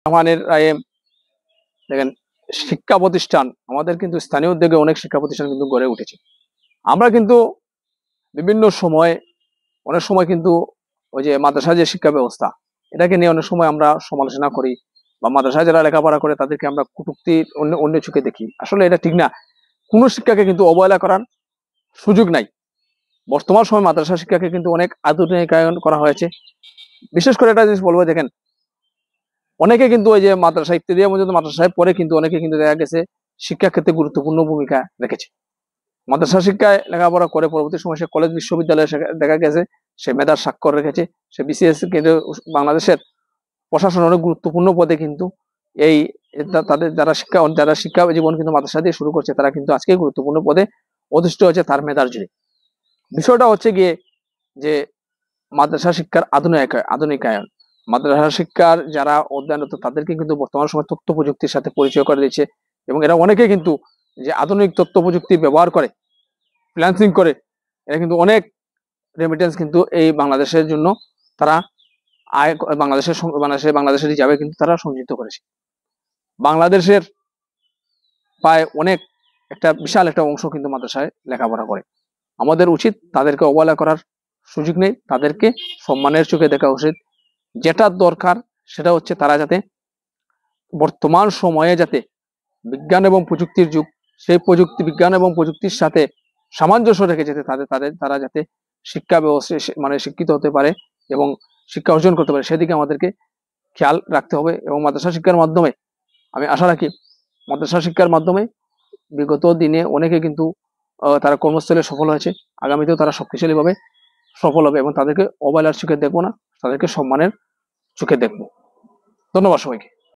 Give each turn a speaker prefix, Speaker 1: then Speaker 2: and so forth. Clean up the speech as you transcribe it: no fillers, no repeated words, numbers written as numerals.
Speaker 1: রহমানের রায়ে দেখেন শিক্ষা প্রতিষ্ঠান আমাদের কিন্তু স্থানীয় উদ্যোগে অনেক শিক্ষা প্রতিষ্ঠান কিন্তু গড়ে উঠেছে। আমরা কিন্তু বিভিন্ন সময় অনেক সময় কিন্তু ওই যে মাদ্রাসা যে শিক্ষা ব্যবস্থা এটাকে নিয়ে অনেক সময় আমরা সমালোচনা করি, বা মাদ্রাসায় যারা লেখাপড়া করে তাদেরকে আমরা কটূক্তির অন্য চোখে দেখি। আসলে এটা ঠিক না। কোনো শিক্ষাকে কিন্তু অবহেলা করার সুযোগ নাই। বর্তমান সময় মাদ্রাসা শিক্ষাকে কিন্তু অনেক আধুনিকায়ন করা হয়েছে। বিশেষ করে একটা জিনিস বলবো, দেখেন অনেকে কিন্তু ওই যে মাদ্রাসা ইত্যাদি পর্যন্ত মাদ্রাসায় পড়ে কিন্তু অনেকে কিন্তু দেখা গেছে শিক্ষা ক্ষেত্রে গুরুত্বপূর্ণ ভূমিকা রেখেছে। মাদ্রাসা শিক্ষায় লেখাপড়া করে পরবর্তী সময় সে কলেজ বিশ্ববিদ্যালয়ে দেখা গেছে সে মেধার স্বাক্ষর রেখেছে, সে বিসিএস কিন্তু বাংলাদেশের প্রশাসন অনেক গুরুত্বপূর্ণ পদে কিন্তু এই তাদের যারা শিক্ষা জীবন কিন্তু মাদ্রাসা দিয়ে শুরু করছে তারা কিন্তু আজকে গুরুত্বপূর্ণ পদে অধিষ্ঠিত হয়েছে তার মেধার জোরে। বিষয়টা হচ্ছে গিয়ে যে মাদ্রাসা শিক্ষার আধুনিকায়ন, মাদ্রাসা শিক্ষার যারা অধ্যয়নরত তাদেরকে কিন্তু বর্তমান সময় তথ্য প্রযুক্তির সাথে পরিচয় করে দিচ্ছে, এবং এরা অনেকে কিন্তু যে আধুনিক তথ্য প্রযুক্তি ব্যবহার করে ফ্রিল্যান্সিং করে এরা কিন্তু অনেক রেমিটেন্স কিন্তু এই বাংলাদেশের জন্য তারা আয় বাংলাদেশের হিসাবে কিন্তু তারা সঞ্চিত করেছে। বাংলাদেশের প্রায় অনেক একটা বিশাল একটা অংশ কিন্তু মাদ্রাসায় লেখাপড়া করে। আমাদের উচিত তাদেরকে অবহেলা করার সুযোগ নেই, তাদেরকে সম্মানের চোখে দেখা উচিত। যেটা দরকার সেটা হচ্ছে তারা যাতে বর্তমান সময়ে যাতে বিজ্ঞান এবং প্রযুক্তির যুগ, সেই বিজ্ঞান এবং প্রযুক্তির সাথে সামঞ্জস্য রেখে যেতে তারা যাতে শিক্ষা ব্যবস্থা শিক্ষিত হতে পারে এবং শিক্ষা অর্জন করতে পারে, সেদিকে আমাদেরকে খেয়াল রাখতে হবে। এবং মাদ্রাসা শিক্ষার মাধ্যমে আমি আশা রাখি মাদ্রাসা শিক্ষার মাধ্যমে বিগত দিনে অনেকে কিন্তু তারা কর্মস্থলে সফল হয়েছে, আগামীতেও তারা শক্তিশালী ভাবে সফল হবে, এবং তাদেরকে অবহেলার চোখে দেখবো না, তাদেরকে সম্মানের চোখে দেখবো। ধন্যবাদ সবাইকে।